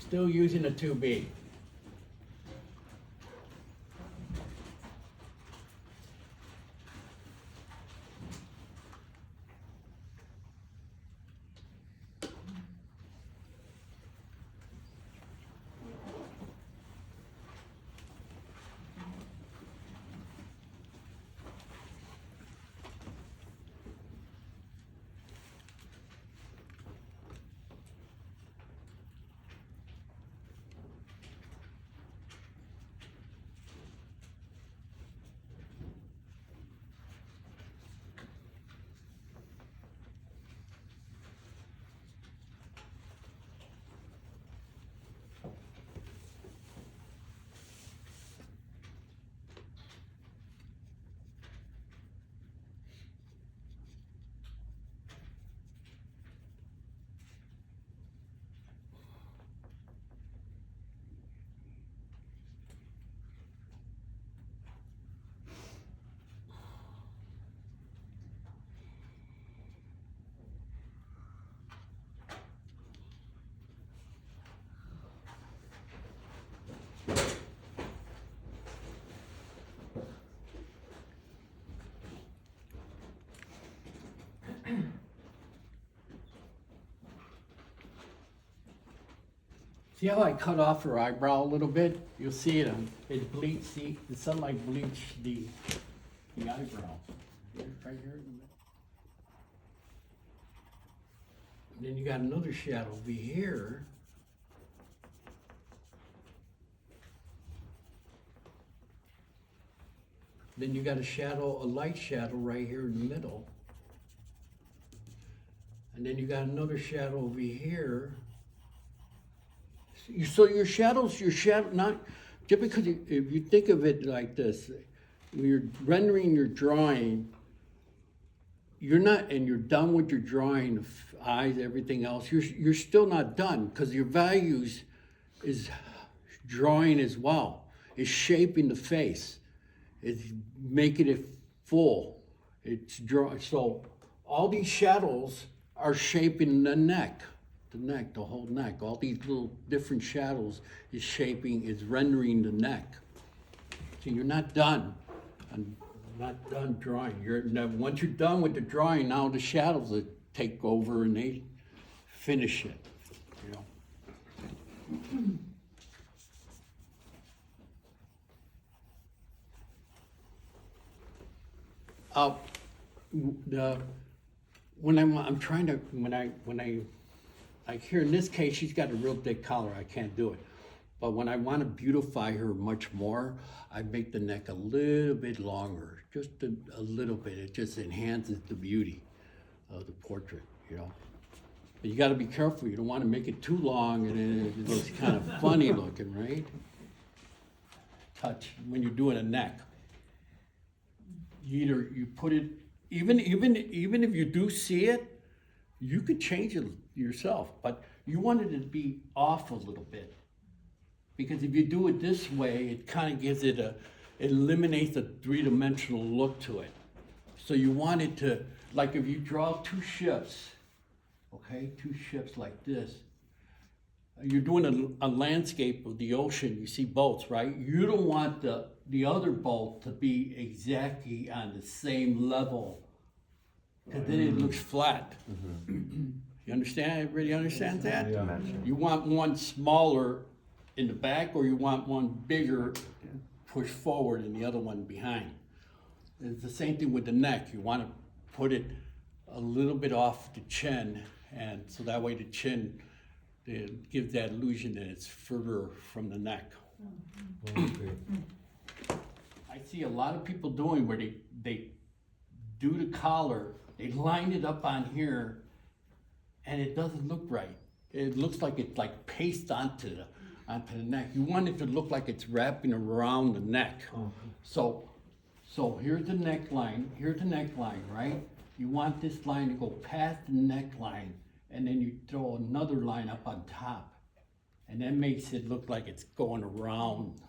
Still using a 2B. See how I cut off her eyebrow a little bit? You'll see it, it bleached, see, the sunlight bleached the eyebrow. Here, right here. And then you got another shadow over here. Then you got a shadow, a light shadow right here in the middle. And then you got another shadow over here. So your shadow, not, just because if you think of it like this, when you're rendering your drawing, you're not, and you're done with your drawing, the eyes, everything else, you're still not done, because your values is drawing as well. It's shaping the face. It's making it full. It's drawing, so all these shadows are shaping the neck, the whole neck. All these little different shadows is shaping, is rendering the neck. So you're not done. I'm not done drawing. Once you're done with the drawing, now the shadows will take over and they finish it, you know. When I'm trying to, like here in this case, she's got a real thick collar, I can't do it. But when I want to beautify her much more, I make the neck a little bit longer, just a little bit. It just enhances the beauty of the portrait, you know. But you got to be careful. You don't want to make it too long and then it looks kind of funny looking, right? Touch when you're doing a neck. You put it, even if you do see it, you could change it yourself, but you want it to be off a little bit. Because if you do it this way, it kind of gives it it eliminates the three-dimensional look to it. So you want it to, like if you draw two ships, okay, two ships like this, you're doing a landscape of the ocean, you see boats, right? You don't want the other boat to be exactly on the same level, because then it looks flat. Mm-hmm. You understand? Everybody understands that? Yeah. You want one smaller in the back, or you want one bigger pushed forward and the other one behind. It's the same thing with the neck. You want to put it a little bit off the chin, and so that way the chin, it gives that illusion that it's further from the neck. Okay. I see a lot of people doing where they do the collar, they line it up on here, and it doesn't look right. It looks like it's like pasted onto the neck. You want it to look like it's wrapping around the neck. So here's the neckline, right? You want this line to go past the neckline, and then you throw another line up on top. And that makes it look like it's going around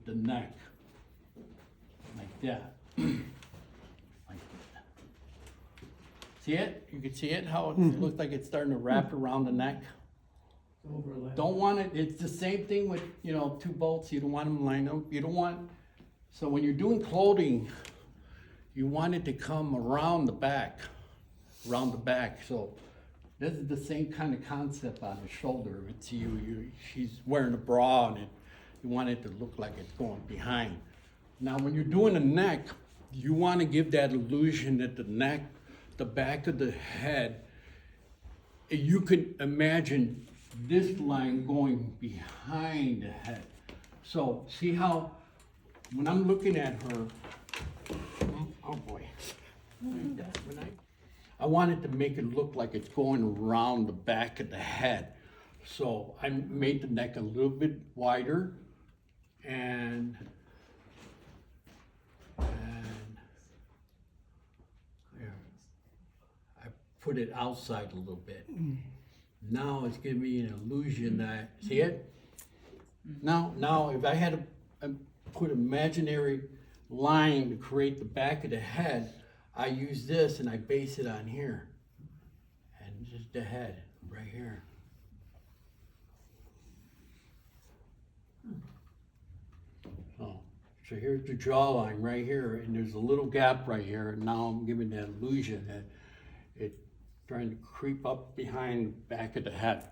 the neck. Like that. Like that. See it? You can see it, how it looks like it's starting to wrap around the neck? Overlap. Don't want it, it's the same thing with, you know, two bolts, you don't want them lined up, you don't want, so when you're doing clothing, you want it to come around the back, so this is the same kind of concept on the shoulder. It's she's wearing a bra and you want it to look like it's going behind. Now, when you're doing the neck, you want to give that illusion that the neck, the back of the head, you could imagine this line going behind the head. So see how, when I'm looking at her, oh boy, I wanted to make it look like it's going around the back of the head. So I made the neck a little bit wider and there. I put it outside a little bit. Now it's giving me an illusion that, see it? Now if I had to put imaginary line to create the back of the head, I use this and I base it on here. And just the head, right here. So here's the jawline right here, and there's a little gap right here, and now I'm giving that illusion that it's trying to creep up behind the back of the head.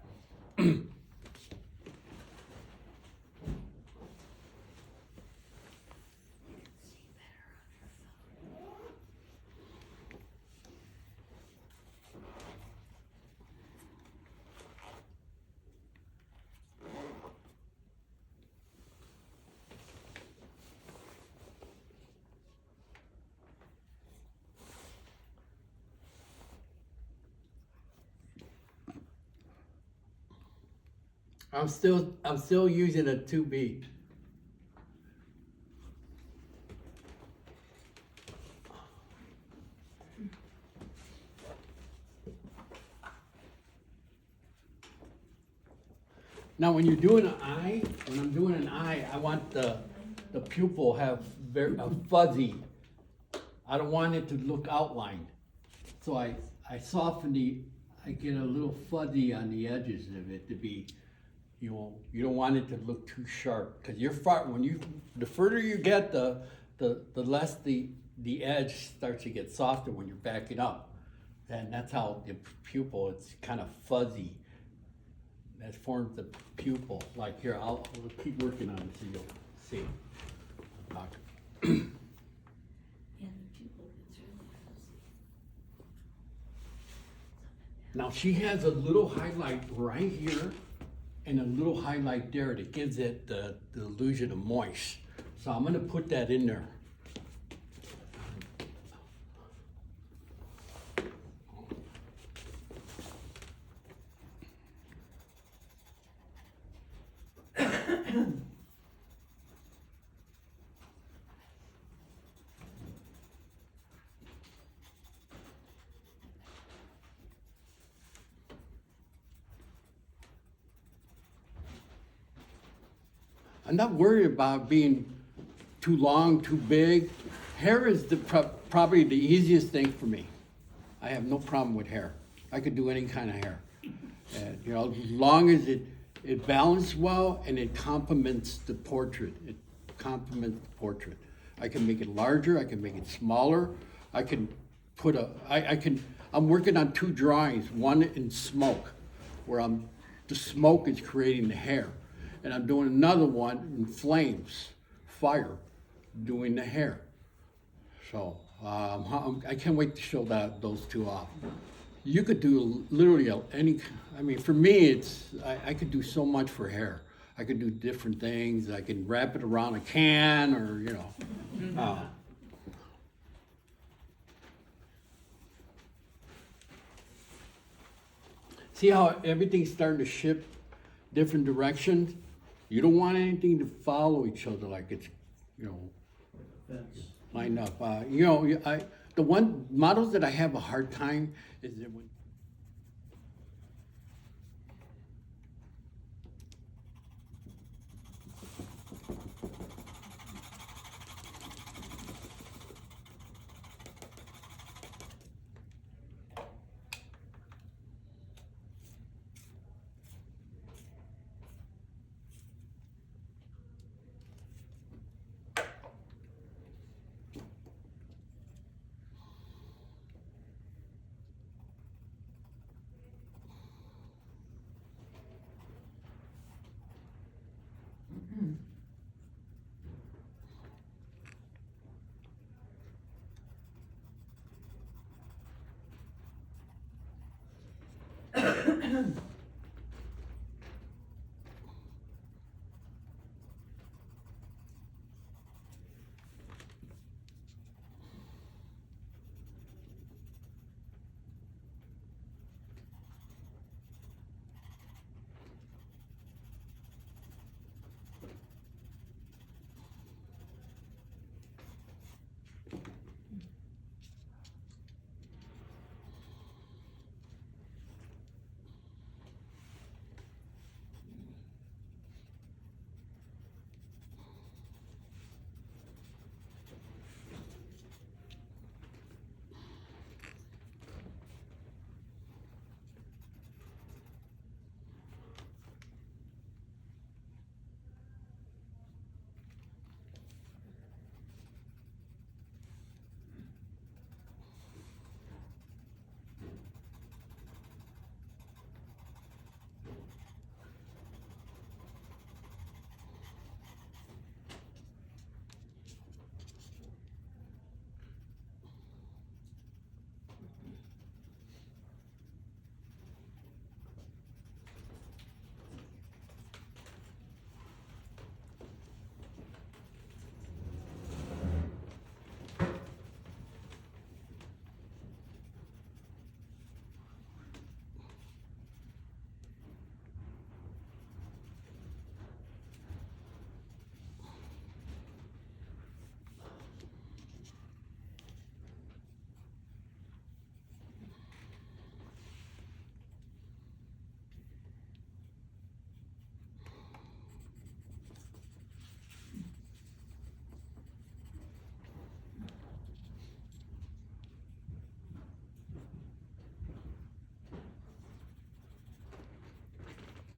I'm still using a 2B. Now, when you're doing an eye, when I'm doing an eye, I want the pupil have a fuzzy. I don't want it to look outlined. So I soften I get a little fuzzy on the edges of it to be, you don't want it to look too sharp, because the further you get, the less the edge starts to get softer when you're backing up. And that's how the pupil, it's kind of fuzzy. That forms the pupil. Like here, I'll keep working on it so you'll see. Now she has a little highlight right here and a little highlight there that gives it the illusion of moist. So I'm gonna put that in there. I'm not worried about being too long, too big. Hair is probably the easiest thing for me. I have no problem with hair. I could do any kind of hair. As long as it balances well and it complements the portrait. It complements the portrait. I can make it larger, I can make it smaller. I can put I'm working on 2 drawings, one in smoke, where the smoke is creating the hair. And I'm doing another one in flames, fire, doing the hair. So I can't wait to show those 2 off. You could do literally for me, I could do so much for hair. I could do different things. I can wrap it around a can or, See how everything's starting to shift different directions? You don't want anything to follow each other like it's, Fence. lined up. The one models that I have a hard time is that when